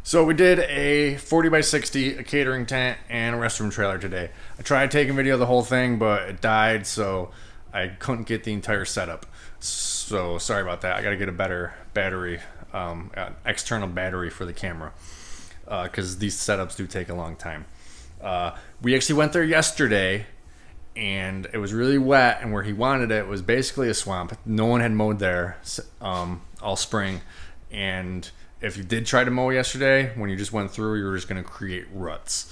So we did a 40 by 60, a catering tent, and a restroom trailer today. I tried taking video of the whole thing, but it died, so I couldn't get the entire setup. So sorry about that. I got to get a better battery, external battery for the camera, because these setups do take a long time. We actually went there yesterday, and it was really wet, and where he wanted it was basically a swamp. No one had mowed there all spring, and if you did try to mow yesterday, when you just went through, you were just going to create ruts.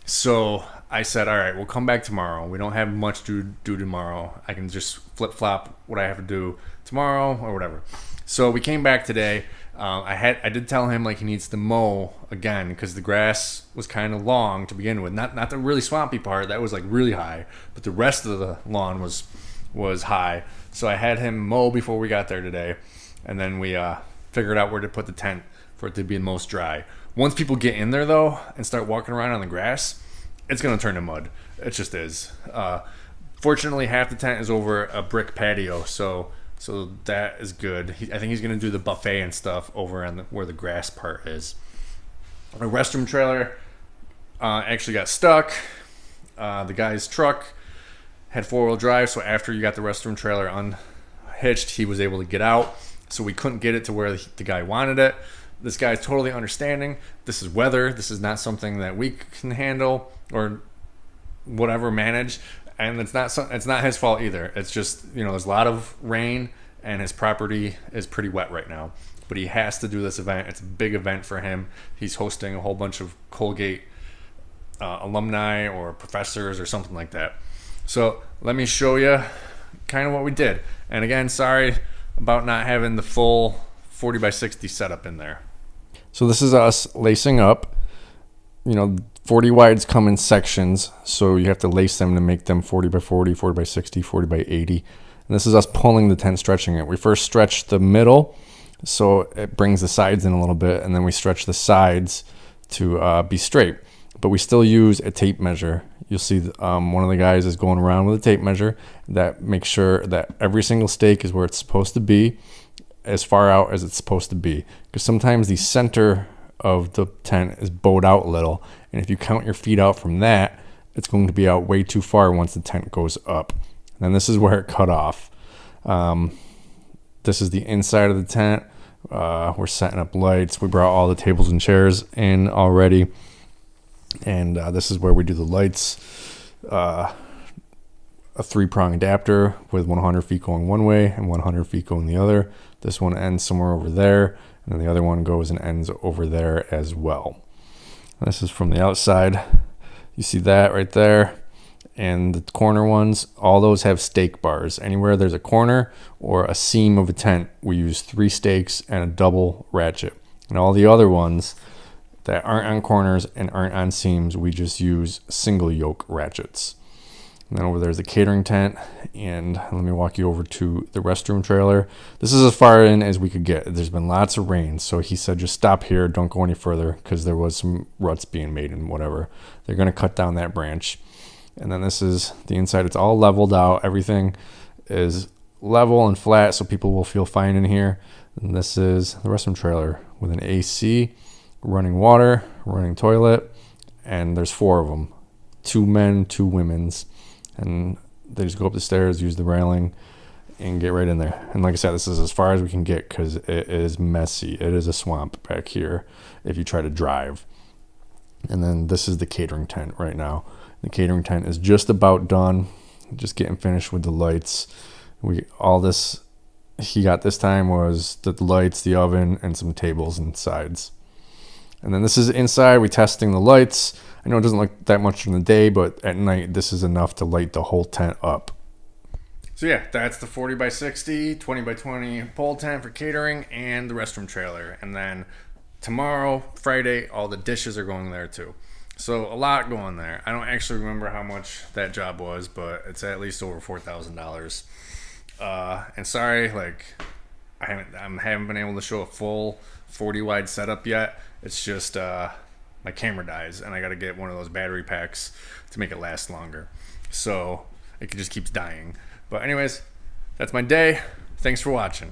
So I said, all right, we'll come back tomorrow. We don't have much to do tomorrow. I can just flip-flop what I have to do tomorrow or whatever. So we came back today. I did tell him like he needs to mow again because the grass was kind of long to begin with. Not the really swampy part, that was like really high, but the rest of the lawn was high. So I had him mow before we got there today, and then we figured out where to put the tent for it to be the most dry. Once people get in there though and start walking around on the grass, it's gonna turn to mud. It just is. Fortunately, half the tent is over a brick patio, so that is good. I think he's gonna do the buffet and stuff over on where the grass part is. A restroom trailer actually got stuck. The guy's truck had 4-wheel drive, so after you got the restroom trailer unhitched, he was able to get out. So we couldn't get it to where the guy wanted it. This guy's totally understanding. This is weather. This is not something that we can handle or whatever manage. And it's not his fault either. It's just, there's a lot of rain and his property is pretty wet right now. But he has to do this event. It's a big event for him. He's hosting a whole bunch of Colgate alumni or professors or something like that. So let me show you kind of what we did. And again, sorry about not having the full 40 by 60 setup in there. So this is us lacing up. 40 wides come in sections, so you have to lace them to make them 40 by 40, 40 by 60, 40 by 80. And this is us pulling the tent, stretching it. We first stretch the middle, so it brings the sides in a little bit, and then we stretch the sides to be straight. But we still use a tape measure. You'll see one of the guys is going around with a tape measure that makes sure that every single stake is where it's supposed to be, as far out as it's supposed to be. Because sometimes the center of the tent is bowed out a little, and if you count your feet out from that, it's going to be out way too far once the tent goes up. And then this is where it cut off. This is the inside of the tent. We're setting up lights. We brought all the tables and chairs in already. And this is where we do the lights. A 3-prong adapter with 100 feet going one way and 100 feet going the other. This one ends somewhere over there, and then the other one goes and ends over there as well. This is from the outside. You see that right there. And the corner ones, all those have stake bars. Anywhere there's a corner or a seam of a tent, we use 3 stakes and a double ratchet. And all the other ones that aren't on corners and aren't on seams, we just use single yoke ratchets. And then over there's the catering tent, and let me walk you over to the restroom trailer. This is as far in as we could get. There's been lots of rain, so he said just stop here, don't go any further, because there was some ruts being made and whatever. They're going to cut down that branch. And then this is the inside. It's all leveled out. Everything is level and flat, so people will feel fine in here. And this is the restroom trailer with an AC, running water, running toilet, and there's 4 of them. 2 men, 2 women's. And they just go up the stairs, use the railing, and get right in there. And like I said, this is as far as we can get because it is messy. It is a swamp back here if you try to drive. And then this is the catering tent right now. The catering tent is just about done, just getting finished with the lights. All this he got this time was the lights, the oven, and some tables and sides. And then this is inside. We're testing the lights. I know it doesn't look that much in the day, but at night, this is enough to light the whole tent up. So yeah, that's the 40 by 60, 20 by 20 pole tent for catering and the restroom trailer. And then tomorrow, Friday, all the dishes are going there too. So a lot going there. I don't actually remember how much that job was, but it's at least over $4,000. And sorry, I haven't been able to show a full 40 wide setup yet. It's just my camera dies, and I got to get one of those battery packs to make it last longer. So it just keeps dying. But anyways, that's my day. Thanks for watching.